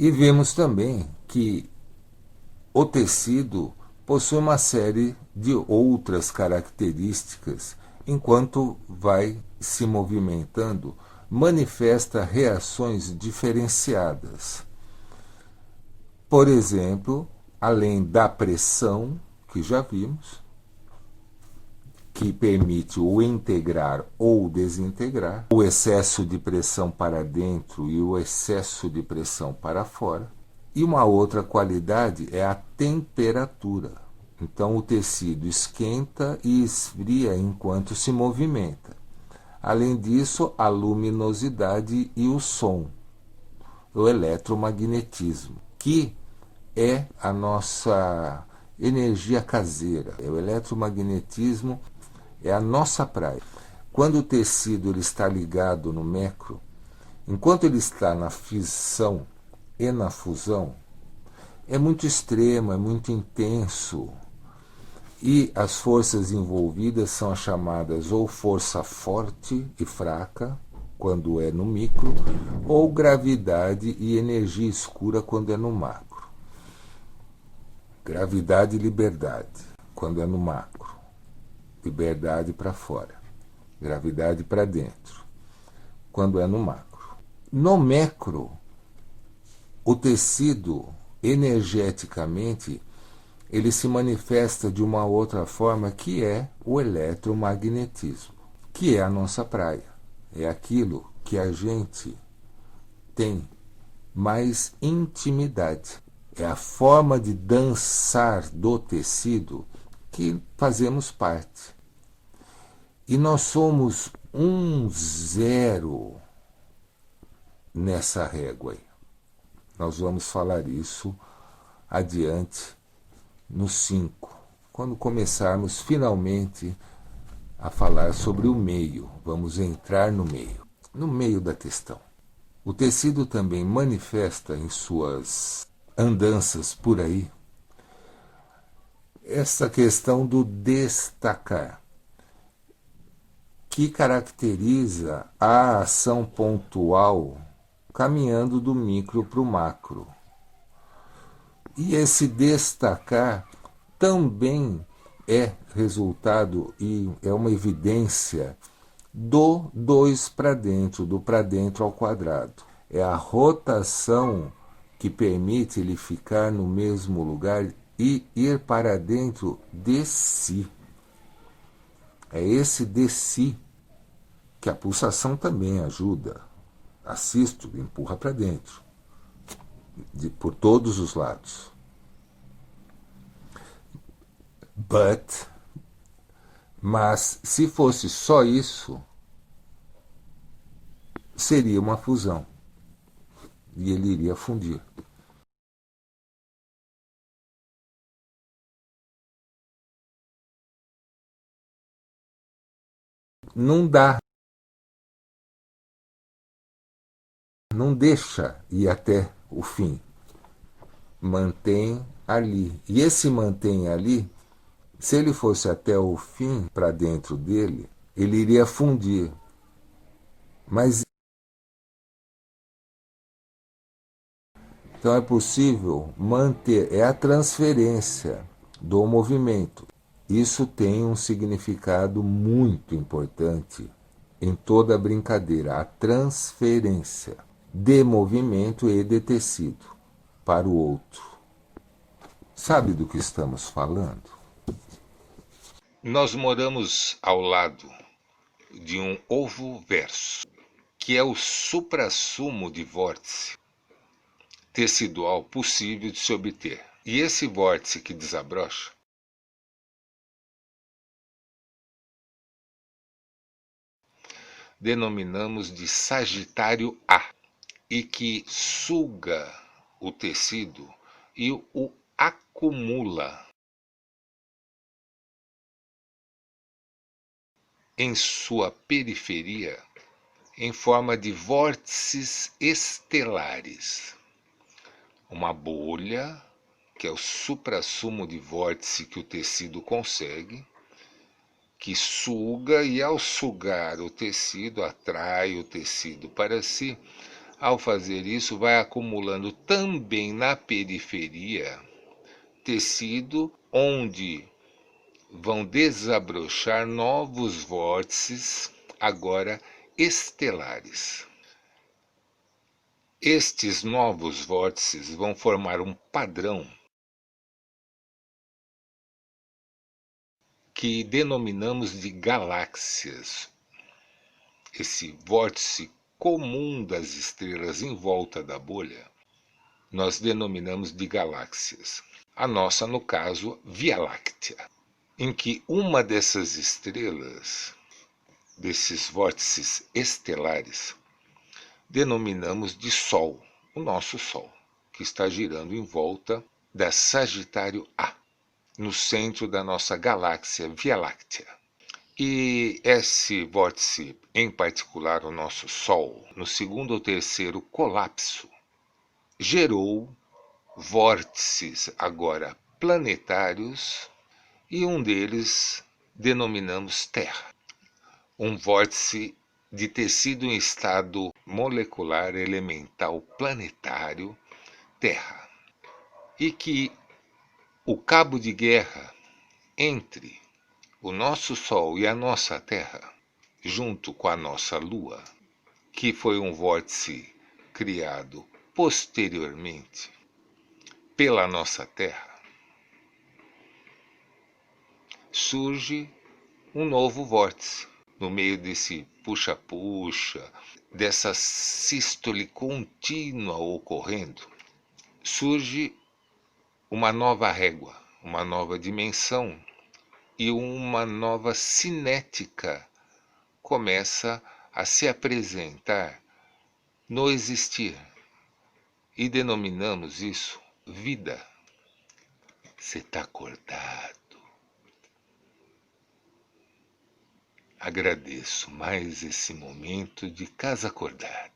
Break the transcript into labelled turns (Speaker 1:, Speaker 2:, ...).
Speaker 1: E vemos também que o tecido possui uma série de outras características, enquanto vai se movimentando, manifesta reações diferenciadas. Por exemplo, além da pressão, que já vimos, que permite o integrar ou desintegrar, o excesso de pressão para dentro e o excesso de pressão para fora. E uma outra qualidade é a temperatura. Então o tecido esquenta e esfria enquanto se movimenta. Além disso, a luminosidade e o som, o eletromagnetismo, que é a nossa energia caseira. O eletromagnetismo é a nossa praia. Quando o tecido ele está ligado no macro, enquanto ele está na fissão e na fusão, é muito extremo, é muito intenso. E as forças envolvidas são as chamadas ou força forte e fraca, quando é no micro, ou gravidade e energia escura, quando é no macro. Gravidade e liberdade, quando é no macro. Liberdade para fora. Gravidade para dentro, quando é no macro. No macro, o tecido, energeticamente, ele se manifesta de uma outra forma, que é o eletromagnetismo, que é a nossa praia. É aquilo que a gente tem mais intimidade. É a forma de dançar do tecido que fazemos parte. E nós somos um zero nessa régua aí. Nós vamos falar isso adiante no 5, quando começarmos finalmente a falar sobre o meio. Vamos entrar no meio da questão. O tecido também manifesta em suas andanças por aí essa questão do destacar, que caracteriza a ação pontual caminhando do micro para o macro. E esse destacar também é resultado e é uma evidência do 2 para dentro, do para dentro ao quadrado. É a rotação que permite ele ficar no mesmo lugar e ir para dentro de si. É esse de si que a pulsação também ajuda. Assisto, empurra para dentro, por todos os lados. Mas se fosse só isso, seria uma fusão. E ele iria fundir. Não dá, não deixa ir até o fim. Mantém ali. E esse mantém ali, se ele fosse até o fim para dentro dele, ele iria fundir. Mas então é possível manter, é a transferência do movimento. Isso tem um significado muito importante em toda a brincadeira, a transferência de movimento e de tecido para o outro. Sabe do que estamos falando? Nós moramos ao lado de um ovo verso, que é o suprassumo de vórtice tecidual possível de se obter. E esse vórtice que desabrocha denominamos de Sagitário A, e que suga o tecido e o acumula em sua periferia em forma de vórtices estelares. Uma bolha, que é o suprassumo de vórtice que o tecido consegue, que suga, e ao sugar o tecido, atrai o tecido para si, Ao fazer isso, vai acumulando também na periferia tecido onde vão desabrochar novos vórtices, agora estelares. Estes novos vórtices vão formar um padrão que denominamos de galáxias. Esse vórtice comum das estrelas em volta da bolha, nós denominamos de galáxias. A nossa, no caso, Via Láctea, em que uma dessas estrelas, desses vórtices estelares, denominamos de Sol, o nosso Sol, que está girando em volta da Sagitário A, no centro da nossa galáxia Via Láctea. E esse vórtice, em particular o nosso Sol, no segundo ou terceiro colapso, gerou vórtices agora planetários e um deles denominamos Terra. Um vórtice de tecido em estado molecular elemental planetário, Terra. E que o cabo de guerra entre o nosso Sol e a nossa Terra, junto com a nossa Lua, que foi um vórtice criado posteriormente pela nossa Terra, surge um novo vórtice. No meio desse puxa-puxa, dessa sístole contínua ocorrendo, surge uma nova régua, uma nova dimensão e uma nova cinética começa a se apresentar no existir. E denominamos isso vida. Você está acordado. Agradeço mais esse momento de casa acordada.